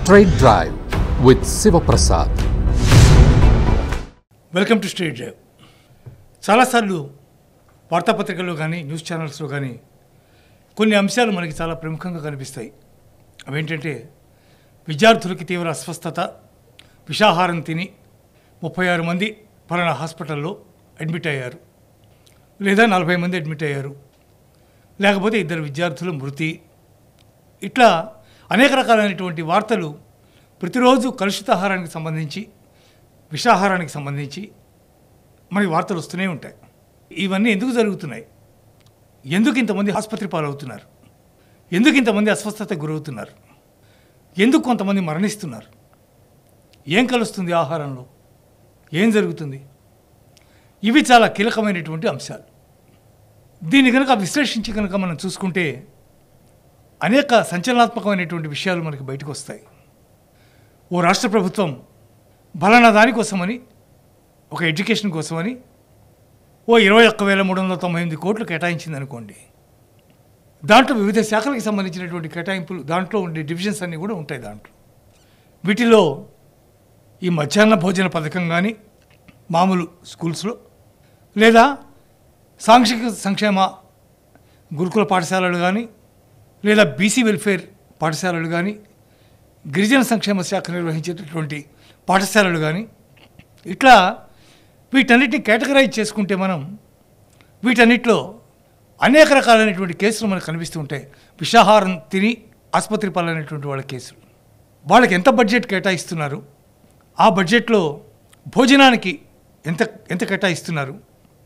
Straight Drive with Siva Prasad. Welcome to straight drive. చాలాసార్లు వార్తాపత్రికల్లో కానీ news ఛానల్స్లో కానీ కొన్ని అంశాలు మనకి చాలా ప్రముఖంగా కనిపిస్తాయి. అవేంటంటే విద్యార్థులకి తీవ్ర అస్వస్థత, విషాహారం తిని 36 మంది పలానా హాస్పిటల్లో అడ్మిట్ అయ్యారు, లేదా 40 మంది అడ్మిట్ అయ్యారు, లేకపోతే 2 విద్యార్థుల మృతి. ఇట్లా అనేక రకాలైనటువంటి వార్తలు ప్రతిరోజు కలుషితాహారానికి సంబంధించి, విషాహారానికి సంబంధించి మనకి వార్తలు వస్తూనే ఉంటాయి. ఇవన్నీ ఎందుకు జరుగుతున్నాయి? ఎందుకు ఇంతమంది ఆసుపత్రి పాలవుతున్నారు? ఎందుకు ఇంతమంది అస్వస్థతకు గురవుతున్నారు? ఎందుకు కొంతమంది మరణిస్తున్నారు? ఏం కలుస్తుంది ఆహారంలో? ఏం జరుగుతుంది? ఇవి చాలా కీలకమైనటువంటి అంశాలు. దీన్ని కనుక విశ్లేషించి కనుక మనం చూసుకుంటే అనేక సంచలనాత్మకమైనటువంటి విషయాలు మనకి బయటకు వస్తాయి. ఓ రాష్ట్ర ప్రభుత్వం బలానా దానికోసమని, ఒక ఎడ్యుకేషన్ కోసమని ఓ 21,398 కోట్లు కేటాయించింది అనుకోండి. దాంట్లో వివిధ శాఖలకు సంబంధించినటువంటి కేటాయింపులు, దాంట్లో ఉండే డివిజన్స్ అన్నీ కూడా ఉంటాయి. దాంట్లో వీటిలో ఈ మధ్యాహ్న భోజన పథకం కానీ, మామూలు స్కూల్స్లో, లేదా సాంఘిక సంక్షేమ గురుకుల పాఠశాలలు కానీ, లేదా బీసీ వెల్ఫేర్ పాఠశాలలు కానీ, గిరిజన సంక్షేమ శాఖ నిర్వహించేటటువంటి పాఠశాలలు కానీ, ఇట్లా వీటన్నిటిని కేటగరైజ్ చేసుకుంటే మనం వీటన్నిటిలో అనేక రకాలైనటువంటి కేసులు మనకు కనిపిస్తూ ఉంటాయి. విషాహారం తిని ఆసుపత్రి పాలైనటువంటి వాళ్ళ కేసులు. వాళ్ళకి ఎంత బడ్జెట్ కేటాయిస్తున్నారు, ఆ బడ్జెట్లో భోజనానికి ఎంత కేటాయిస్తున్నారు,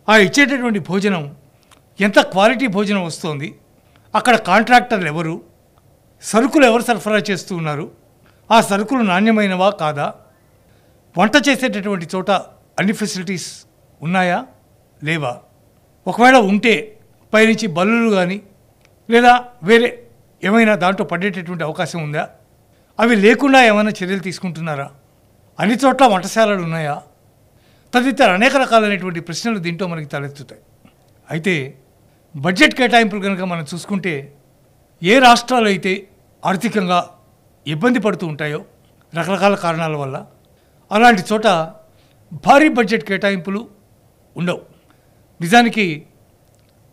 ఆ ఇచ్చేటటువంటి భోజనం ఎంత క్వాలిటీ భోజనం వస్తుంది, అక్కడ కాంట్రాక్టర్లు ఎవరు, సరుకులు ఎవరు సరఫరా చేస్తూ ఉన్నారు, ఆ సరుకులు నాణ్యమైనవా కాదా, వంట చేసేటటువంటి చోట అన్ని ఫెసిలిటీస్ ఉన్నాయా లేవా, ఒకవేళ ఉంటే పైనుంచి బల్లులు కానీ లేదా వేరే ఏమైనా దాంట్లో పడేటటువంటి అవకాశం ఉందా, అవి లేకుండా ఏమైనా చర్యలు తీసుకుంటున్నారా, అన్ని చోట్ల వంటశాలలు ఉన్నాయా, తదితర అనేక రకాలైనటువంటి ప్రశ్నలు దీంట్లో మనకి తలెత్తుతాయి. అయితే బడ్జెట్ కేటాయింపులు కనుక మనం చూసుకుంటే ఏ రాష్ట్రాలు అయితే ఆర్థికంగా ఇబ్బంది పడుతూ ఉంటాయో రకరకాల కారణాల వల్ల, అలాంటి చోట భారీ బడ్జెట్ కేటాయింపులు ఉండవు. నిజానికి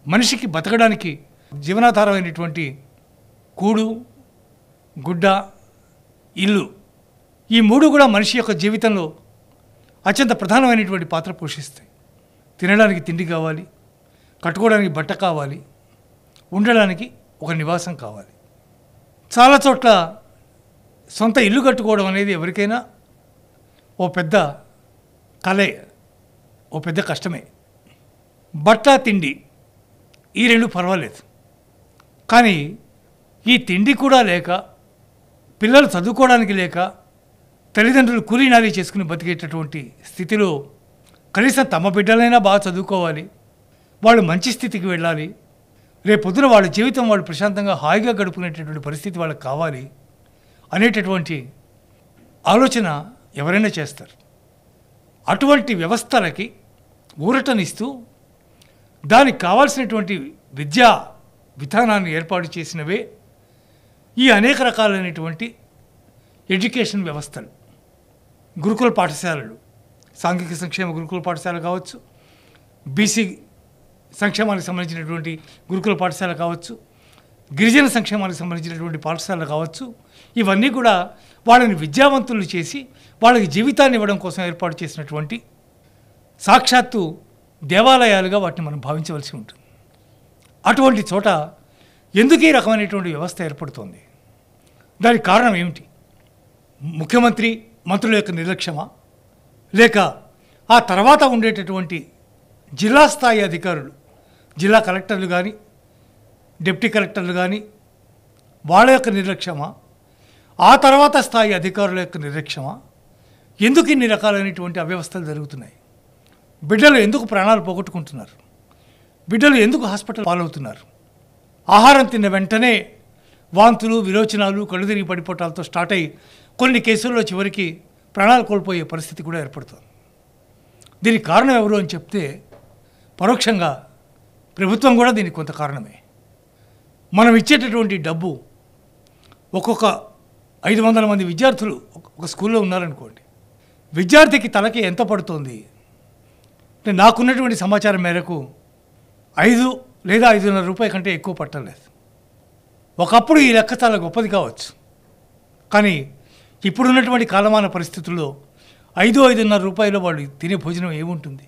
మనిషికి బతకడానికి జీవనాధారమైనటువంటి కూడు, గుడ్డ, ఇల్లు, ఈ 3 కూడా మనిషి యొక్క జీవితంలో అత్యంత ప్రధానమైనటువంటి పాత్ర పోషిస్తాయి. తినడానికి తిండి కావాలి, కట్టుకోవడానికి బట్ట కావాలి, ఉండడానికి ఒక నివాసం కావాలి. చాలా చోట్ల సొంత ఇల్లు కట్టుకోవడం అనేది ఎవరికైనా ఓ పెద్ద కలే, ఓ పెద్ద కష్టమే. బట్ట, తిండి ఈ 2 పర్వాలేదు. కానీ ఈ తిండి కూడా లేక, పిల్లలు చదువుకోవడానికి లేక, తల్లిదండ్రులు కూలీనాలి చేసుకుని బతికేటటువంటి స్థితిలో కనీసం తమ బిడ్డలైనా బాగా చదువుకోవాలి, వాళ్ళు మంచి స్థితికి వెళ్ళాలి, రేపొద్దున వాళ్ళ జీవితం వాళ్ళు ప్రశాంతంగా హాయిగా గడుపుకునేటటువంటి పరిస్థితి వాళ్ళకి కావాలి అనేటటువంటి ఆలోచన ఎవరైనా చేస్తారు. అటువంటి వ్యవస్థలకి ఊరటనిస్తూ దానికి కావాల్సినటువంటి విద్యా విధానాన్ని ఏర్పాటు చేసినవే ఈ అనేక రకాలైనటువంటి ఎడ్యుకేషన్ వ్యవస్థలు. గురుకుల పాఠశాలలు, సాంఘిక సంక్షేమ గురుకుల పాఠశాల కావచ్చు, బీసీ సంక్షేమానికి సంబంధించినటువంటి గురుకుల పాఠశాల కావచ్చు, గిరిజన సంక్షేమానికి సంబంధించినటువంటి పాఠశాలలు కావచ్చు, ఇవన్నీ కూడా వాళ్ళని విద్యావంతులు చేసి వాళ్ళకి జీవితాన్ని ఇవ్వడం కోసం ఏర్పాటు చేసినటువంటి సాక్షాత్తు దేవాలయాలుగా వాటిని మనం భావించవలసి ఉంటుంది. అటువంటి చోట ఎందుకు ఈ రకమైనటువంటి వ్యవస్థ ఏర్పడుతోంది? దానికి కారణం ఏమిటి? ముఖ్యమంత్రి, మంత్రుల యొక్క నిర్లక్ష్యమా, లేక ఆ తర్వాత ఉండేటటువంటి జిల్లా స్థాయి అధికారులు, జిల్లా కలెక్టర్లు కానీ, డిప్యూటీ కలెక్టర్లు కానీ, వాళ్ళ యొక్క నిర్లక్ష్యమా, ఆ తర్వాత స్థాయి అధికారుల యొక్క నిర్లక్ష్యమా? ఎందుకు ఇన్ని రకాలైనటువంటి అవ్యవస్థలు జరుగుతున్నాయి? బిడ్డలు ఎందుకు ప్రాణాలు పోగొట్టుకుంటున్నారు? బిడ్డలు ఎందుకు హాస్పిటల్ పాలవుతున్నారు? ఆహారం తిన్న వెంటనే వాంతులు, విరోచనాలు, కళ్ళు తిరిగి పడిపోవటాలతో స్టార్ట్ అయ్యి కొన్ని కేసుల్లో చివరికి ప్రాణాలు కోల్పోయే పరిస్థితి కూడా ఏర్పడుతుంది. దీనికి కారణం ఎవరు అని చెప్తే పరోక్షంగా ప్రభుత్వం కూడా దీనికి కొంత కారణమే. మనం ఇచ్చేటటువంటి డబ్బు ఒక్కొక్క 500 మంది విద్యార్థులు ఒక స్కూల్లో ఉన్నారనుకోండి, విద్యార్థికి తలకి ఎంత పడుతుంది అంటే నాకున్నటువంటి సమాచారం మేరకు 5 లేదా 5.5 రూపాయల కంటే ఎక్కువ పట్టలేదు. ఒకప్పుడు ఈ లెక్క చాలా గొప్పది కావచ్చు, కానీ ఇప్పుడున్నటువంటి కాలమాన పరిస్థితుల్లో 5-5.5 రూపాయలు వాళ్ళు తినే భోజనం ఏముంటుంది?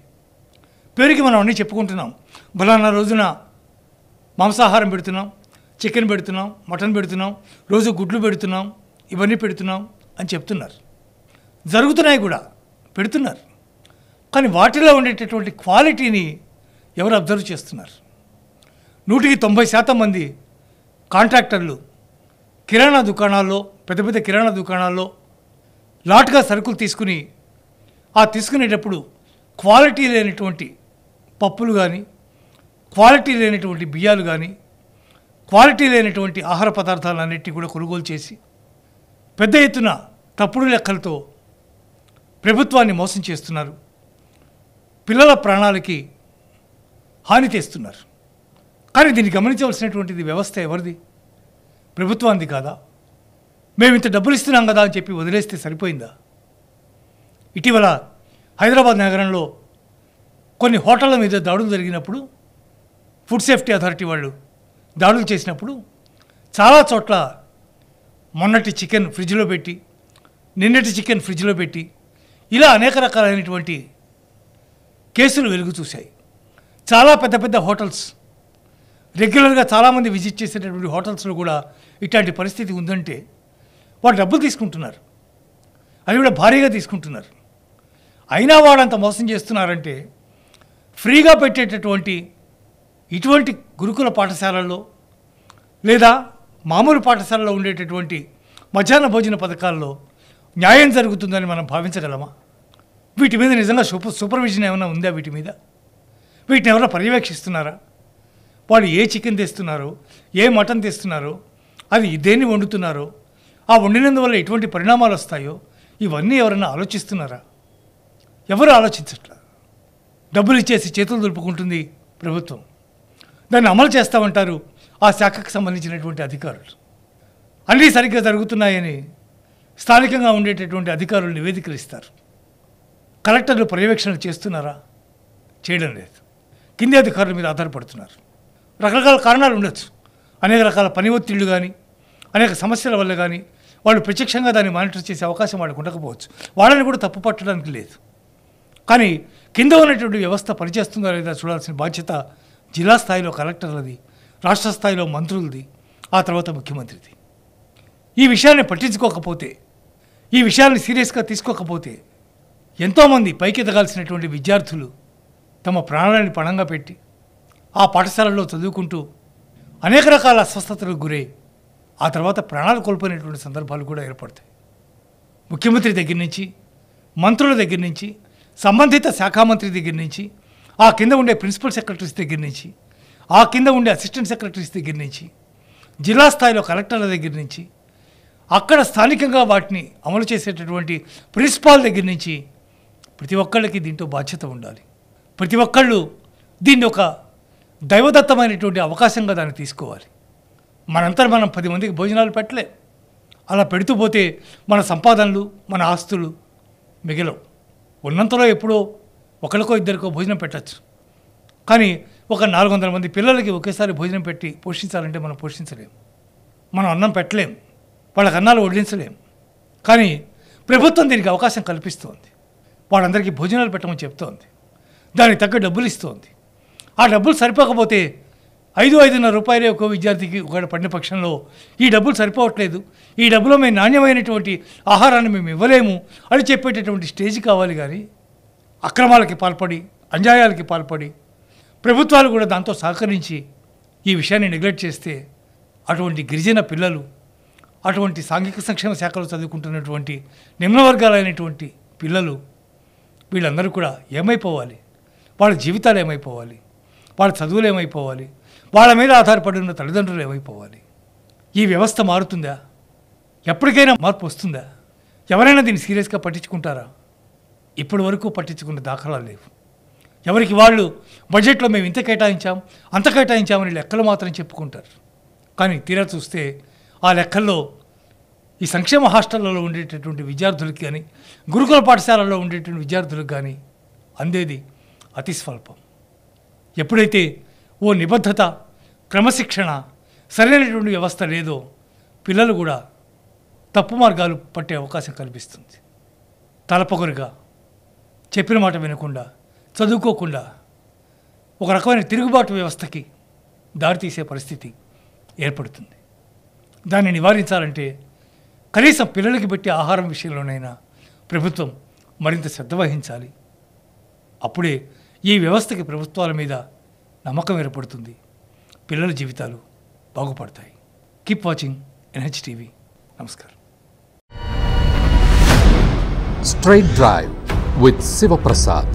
పేరుకి మనం అన్నీ చెప్పుకుంటున్నాం, బలానా రోజున మాంసాహారం పెడుతున్నాం, చికెన్ పెడుతున్నాం, మటన్ పెడుతున్నాం, రోజు గుడ్లు పెడుతున్నాం, ఇవన్నీ పెడుతున్నాం అని చెప్తున్నారు. జరుగుతున్నాయి కూడా, పెడుతున్నారు. కానీ వాటిలో ఉండేటటువంటి క్వాలిటీని ఎవరు అబ్జర్వ్ చేస్తున్నారు? 100% మంది కాంట్రాక్టర్లు కిరాణా దుకాణాల్లో, పెద్ద పెద్ద కిరాణా దుకాణాల్లో లాట్గా సరుకులు తీసుకుని తీసుకునేటప్పుడు క్వాలిటీ లేనటువంటి పప్పులు కానీ, క్వాలిటీ లేనటువంటి బియ్యాలు కానీ, క్వాలిటీ లేనటువంటి ఆహార పదార్థాలన్నింటినీ కూడా కొనుగోలు చేసి పెద్ద ఎత్తున తప్పుడు లెక్కలతో ప్రభుత్వాన్ని మోసం చేస్తున్నారు. పిల్లల ప్రాణాలకి హాని తెస్తున్నారు. కానీ దీన్ని గమనించవలసినటువంటిది వ్యవస్థ ఎవరిది? ప్రభుత్వానికి కాదా? మేము ఇంత డబ్బులు ఇస్తున్నాం కదా అని చెప్పి వదిలేస్తే సరిపోయిందా? ఇటీవల హైదరాబాద్ నగరంలో కొన్ని హోటళ్ళ మీద దాడులు జరిగినప్పుడు, ఫుడ్ సేఫ్టీ అథారిటీ వాళ్ళు దాడులు చేసినప్పుడు చాలా చోట్ల మొన్నటి చికెన్ ఫ్రిడ్జ్లో పెట్టి, నిన్నటి చికెన్ ఫ్రిడ్జ్లో పెట్టి, ఇలా అనేక రకాలైనటువంటి కేసులు వెలుగు చూశాయి. చాలా పెద్ద పెద్ద హోటల్స్, రెగ్యులర్గా చాలామంది విజిట్ చేసేటటువంటి హోటల్స్లో కూడా ఇట్లాంటి పరిస్థితి ఉందంటే వాళ్ళు డబ్బులు తీసుకుంటున్నారు, అది కూడా భారీగా తీసుకుంటున్నారు. అయినా వాళ్ళంత మోసం చేస్తున్నారంటే ఫ్రీగా పెట్టేటటువంటి ఇటువంటి గురుకుల పాఠశాలల్లో లేదా మామూలు పాఠశాలలో ఉండేటటువంటి మధ్యాహ్న భోజన పథకాల్లో న్యాయం జరుగుతుందని మనం భావించగలమా? వీటి మీద నిజంగా సూపర్విజన్ ఏమైనా ఉందా? వీటి మీద వీటిని ఎవరైనా పర్యవేక్షిస్తున్నారా? వాళ్ళు ఏ చికెన్ తెస్తున్నారో, ఏ మటన్ తెస్తున్నారో, అది దేన్ని వండుతున్నారో, ఆ వండినందువల్ల ఎటువంటి పరిణామాలు వస్తాయో ఇవన్నీ ఎవరైనా ఆలోచిస్తున్నారా? ఎవరు ఆలోచించట్లా. డబ్బులు ఇచ్చేసి చేతులు దులుపుకుంటుంది ప్రభుత్వం. దాన్ని అమలు చేస్తామంటారు ఆ శాఖకు సంబంధించినటువంటి అధికారులు. అన్నీ సరిగ్గా జరుగుతున్నాయని స్థానికంగా ఉండేటటువంటి అధికారులు నివేదికలు ఇస్తారు. కలెక్టర్లు పర్యవేక్షణ చేస్తున్నారా? చేయడం లేదు. కింది అధికారుల మీద ఆధారపడుతున్నారు. రకరకాల కారణాలు ఉండొచ్చు. అనేక రకాల పని ఒత్తిళ్లు కానీ, అనేక సమస్యల వల్ల కానీ వాళ్ళు ప్రత్యక్షంగా దాన్ని మానిటర్ చేసే అవకాశం వాళ్ళకు ఉండకపోవచ్చు. వాళ్ళని కూడా తప్పు పట్టడానికి లేదు. కానీ కింద ఉన్నటువంటి వ్యవస్థ పనిచేస్తుందా లేదా చూడాల్సిన బాధ్యత జిల్లా స్థాయిలో కలెక్టర్లది, రాష్ట్ర స్థాయిలో మంత్రులది, ఆ తర్వాత ముఖ్యమంత్రిది. ఈ విషయాన్ని పట్టించుకోకపోతే, ఈ విషయాన్ని సీరియస్గా తీసుకోకపోతే ఎంతోమంది పైకి ఎదగాల్సినటువంటి విద్యార్థులు తమ ప్రాణాలను పణంగా పెట్టి ఆ పాఠశాలలో చదువుకుంటూ అనేక రకాల అస్వస్థతలకు గురై ఆ తర్వాత ప్రాణాలు కోల్పోయినటువంటి సందర్భాలు కూడా ఏర్పడతాయి. ముఖ్యమంత్రి దగ్గర నుంచి, మంత్రుల దగ్గర నుంచి, సంబంధిత శాఖా మంత్రి దగ్గర నుంచి, ఆ కింద ఉండే ప్రిన్సిపల్ సెక్రటరీస్ దగ్గర నుంచి, ఆ కింద ఉండే అసిస్టెంట్ సెక్రటరీస్ దగ్గర నుంచి, జిల్లా స్థాయిలో కలెక్టర్ల దగ్గర నుంచి, అక్కడ స్థానికంగా వాటిని అమలు చేసేటటువంటి ప్రిన్సిపాల్ దగ్గర నుంచి ప్రతి ఒక్కళ్ళకి దీంట్లో బాధ్యత ఉండాలి. ప్రతి ఒక్కళ్ళు దీన్ని ఒక దైవదత్తమైనటువంటి అవకాశంగా దాన్ని తీసుకోవాలి. మనంతా మనం 10 మందికి భోజనాలు పెట్టలే. అలా పెడుతూ పోతే మన సంపాదనలు, మన ఆస్తులు మిగిలవు. ఉన్నంతలో ఎప్పుడో ఒకరికో ఇద్దరికో భోజనం పెట్టచ్చు. కానీ ఒక 400 మంది పిల్లలకి ఒకేసారి భోజనం పెట్టి పోషించాలంటే మనం పోషించలేం. మనం అన్నం పెట్టలేం, వాళ్ళకి అన్నాలు వడ్డించలేం. కానీ ప్రభుత్వం దీనికి అవకాశం కల్పిస్తోంది. వాళ్ళందరికీ భోజనాలు పెట్టమని చెప్తోంది. దానికి తగ్గ డబ్బులు ఇస్తోంది. ఆ డబ్బులు సరిపోకపోతే 5-5.5 రూపాయలే ఒక విద్యార్థికి ఒకటి పడిన పక్షంలో ఈ డబ్బులు సరిపోవట్లేదు, ఈ డబ్బులో మేము నాణ్యమైనటువంటి ఆహారాన్ని మేము ఇవ్వలేము అని చెప్పేటటువంటి స్టేజ్ కావాలి. కానీ అక్రమాలకి పాల్పడి, అన్యాయాలకి పాల్పడి ప్రభుత్వాలు కూడా దాంతో సహకరించి ఈ విషయాన్ని నెగ్లెక్ట్ చేస్తే అటువంటి గిరిజన పిల్లలు, అటువంటి సాంఘిక సంక్షేమ శాఖలో చదువుకుంటున్నటువంటి నిమ్న వర్గాలైనటువంటి పిల్లలు వీళ్ళందరూ కూడా ఏమైపోవాలి? వాళ్ళ జీవితాలు ఏమైపోవాలి? వాళ్ళ చదువులు ఏమైపోవాలి? వాళ్ళ మీద ఆధారపడి ఉన్న తల్లిదండ్రులు ఏమైపోవాలి? ఈ వ్యవస్థ మారుతుందా? ఎప్పటికైనా మార్పు వస్తుందా? ఎవరైనా దీన్ని సీరియస్గా పట్టించుకుంటారా? ఇప్పటి వరకు పట్టించుకున్న దాఖలాలు లేవు. ఎవరికి వాళ్ళు బడ్జెట్లో మేము ఇంత కేటాయించాం, అంత కేటాయించామని లెక్కలు మాత్రం చెప్పుకుంటారు. కానీ తీరా చూస్తే ఆ లెక్కల్లో ఈ సంక్షేమ హాస్టళ్లలో ఉండేటటువంటి విద్యార్థులకి కానీ గురుకుల పాఠశాలలో ఉండేటువంటి విద్యార్థులకు కానీ అందేది అతి స్వల్పం. ఎప్పుడైతే ఓ నిబద్ధత, క్రమశిక్షణ, సరైనటువంటి వ్యవస్థ లేదో పిల్లలు కూడా తప్పు మార్గాలు పట్టే అవకాశం కనిపిస్తుంది. తలపొగరుగా చెప్పిన మాట వినకుండా, చదువుకోకుండా ఒక రకమైన తిరుగుబాటు వ్యవస్థకి దారితీసే పరిస్థితి ఏర్పడుతుంది. దాన్ని నివారించాలంటే కనీసం పిల్లలకి పెట్టే ఆహారం విషయంలోనైనా ప్రభుత్వం మరింత శ్రద్ధ వహించాలి. అప్పుడే ఈ వ్యవస్థకి ప్రభుత్వాల మీద నమ్మకం ఏర్పడుతుంది, పిల్లల జీవితాలు బాగుపడతాయి. Keep watching NHTV. నమస్కారం. Straight Drive with Siva Prasad.